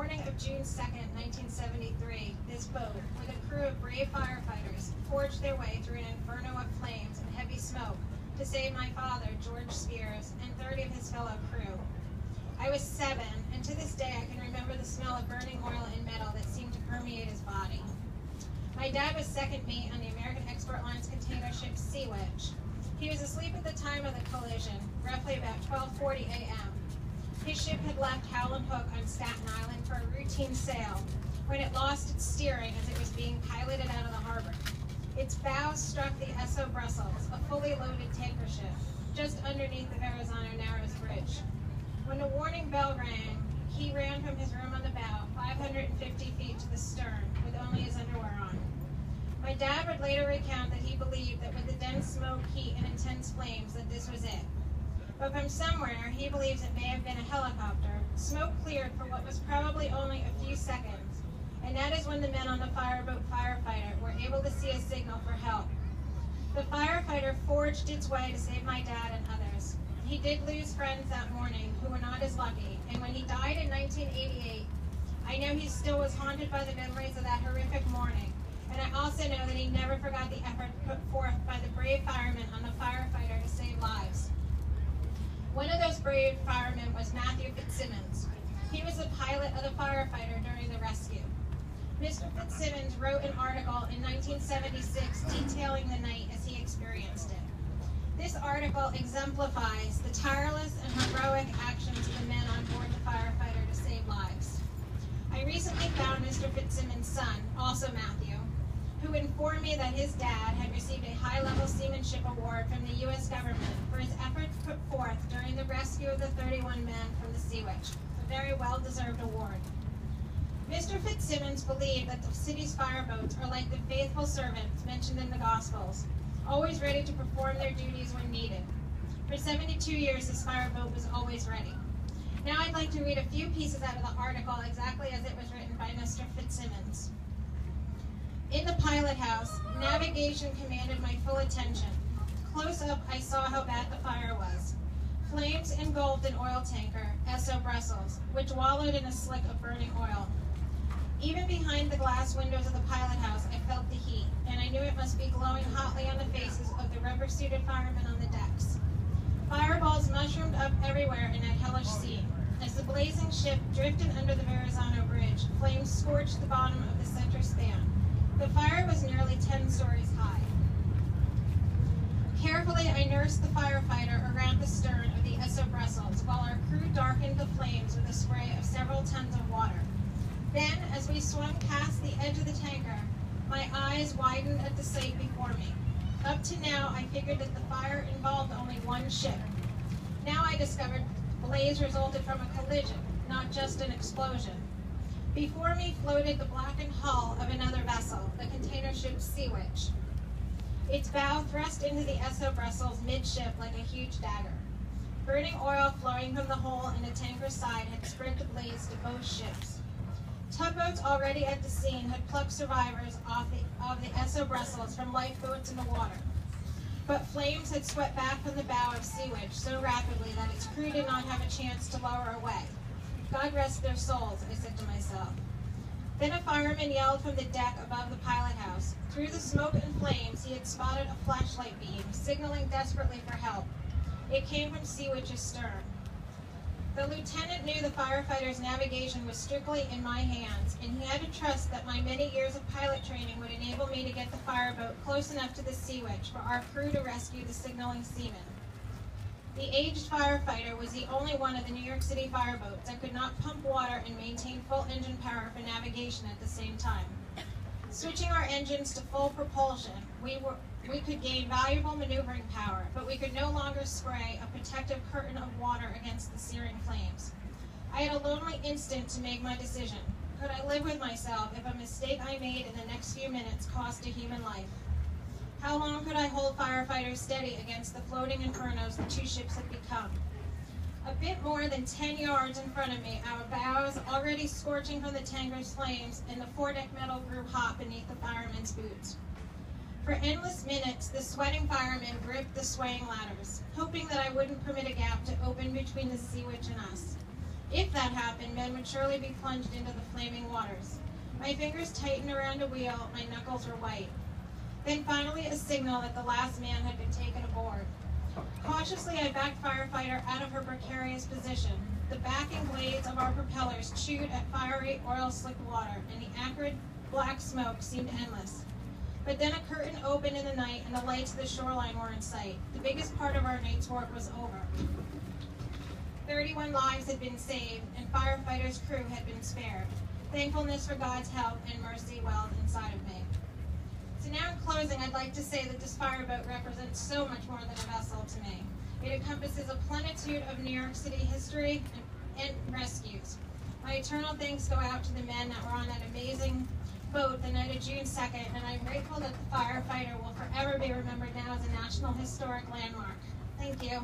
morning of June 2nd, 1973, this boat, with a crew of brave firefighters, forged their way through an inferno of flames and heavy smoke to save my father, George Spears, and 30 of his fellow crew. I was 7, and to this day I can remember the smell of burning oil and metal that seemed to permeate his body. My dad was second mate on the American Export Line's container ship Sea Witch. He was asleep at the time of the collision, roughly about 12:40 a.m. His ship had left Howland Hook on Staten Island for a routine sail when it lost its steering as it was being piloted out of the harbor. Its bows struck the S.O. Brussels, a fully loaded tanker ship, just underneath the Verrazano Narrows Bridge. When the warning bell rang, he ran from his room on the bow, 550 feet to the stern, with only his underwear on. My dad would later recount that he believed that with the dense smoke, heat, and intense flames, that this was it. But from somewhere, he believes it may have been a helicopter, smoke cleared for what was probably only a few seconds, and that is when the men on the Fireboat Firefighter were able to see a signal for help. The Firefighter forged its way to save my dad and others. He did lose friends that morning who were not as lucky, and when he died in 1988, I know he still was haunted by the memories of that horrific morning, and I also know that he never forgot the effort put forth by the brave firemen on the Firefighter to save lives. One of those brave firemen was Matthew Fitzsimmons. He was the pilot of the Firefighter during the rescue. Mr. Fitzsimmons wrote an article in 1976 detailing the night as he experienced it. This article exemplifies the tireless and heroic actions of the men on board the Firefighter to save lives. I recently found Mr. Fitzsimmons' son, also Matthew, who informed me that his dad had received a high-level seamanship award from the U.S. government for his efforts put forth during the rescue of the 31 men from the Sea Witch, a very well-deserved award. Mr. Fitzsimmons believed that the city's fireboats are like the faithful servants mentioned in the Gospels, always ready to perform their duties when needed. For 72 years, this fireboat was always ready. Now I'd like to read a few pieces out of the article exactly as it was written by Mr. Fitzsimmons. In the pilot house, navigation commanded my full attention. Close up, I saw how bad the fire was. Flames engulfed an oil tanker, S.O. Brussels, which wallowed in a slick of burning oil. Even behind the glass windows of the pilot house, I felt the heat, and I knew it must be glowing hotly on the faces of the rubber-suited firemen on the decks. Fireballs mushroomed up everywhere in that hellish scene. As the blazing ship drifted under the Verrazano Bridge, flames scorched the bottom of the center span. The fire was nearly 10 stories high. Carefully, I nursed the Firefighter around the stern of the S.O. Brussels while our crew darkened the flames with a spray of several tons of water. Then, as we swung past the edge of the tanker, my eyes widened at the sight before me. Up to now, I figured that the fire involved only one ship. Now I discovered the blaze resulted from a collision, not just an explosion. Before me floated the blackened hull of another vessel, the container ship Sea Witch. Its bow thrust into the S.O. Brussels midship like a huge dagger. Burning oil flowing from the hole in the tanker's side had spread the blaze to both ships. Tugboats already at the scene had plucked survivors off the S.O. Brussels from lifeboats in the water. But flames had swept back from the bow of Sea Witch so rapidly that its crew did not have a chance to lower away. God rest their souls, I said to myself. Then a fireman yelled from the deck above the pilot house. Through the smoke and flames, he had spotted a flashlight beam, signaling desperately for help. It came from Sea Witch's stern. The lieutenant knew the Firefighter's navigation was strictly in my hands, and he had to trust that my many years of pilot training would enable me to get the fireboat close enough to the Sea Witch for our crew to rescue the signaling seamen. The aged Firefighter was the only one of the New York City fireboats that could not pump water and maintain full engine power for navigation at the same time. Switching our engines to full propulsion, we could gain valuable maneuvering power, but we could no longer spray a protective curtain of water against the searing flames. I had a lonely instant to make my decision. Could I live with myself if a mistake I made in the next few minutes cost a human life? How long could I hold Firefighters steady against the floating infernos the two ships had become? A bit more than 10 yards in front of me, our bows already scorching from the tanker's flames, and the foredeck metal grew hot beneath the firemen's boots. For endless minutes, the sweating firemen gripped the swaying ladders, hoping that I wouldn't permit a gap to open between the Sea Witch and us. If that happened, men would surely be plunged into the flaming waters. My fingers tightened around a wheel, my knuckles were white. Then finally a signal that the last man had been taken aboard. Cautiously, I backed Firefighter out of her precarious position. The backing blades of our propellers chewed at fiery, oil-slicked water, and the acrid black smoke seemed endless. But then a curtain opened in the night, and the lights of the shoreline were in sight. The biggest part of our night's work was over. 31 lives had been saved, and Firefighter's crew had been spared. Thankfulness for God's help and mercy welled inside of me. So now in closing, I'd like to say that this fireboat represents so much more than a vessel to me. It encompasses a plenitude of New York City history and rescues. My eternal thanks go out to the men that were on that amazing boat the night of June 2nd, and I'm grateful that the Firefighter will forever be remembered now as a National Historic Landmark. Thank you.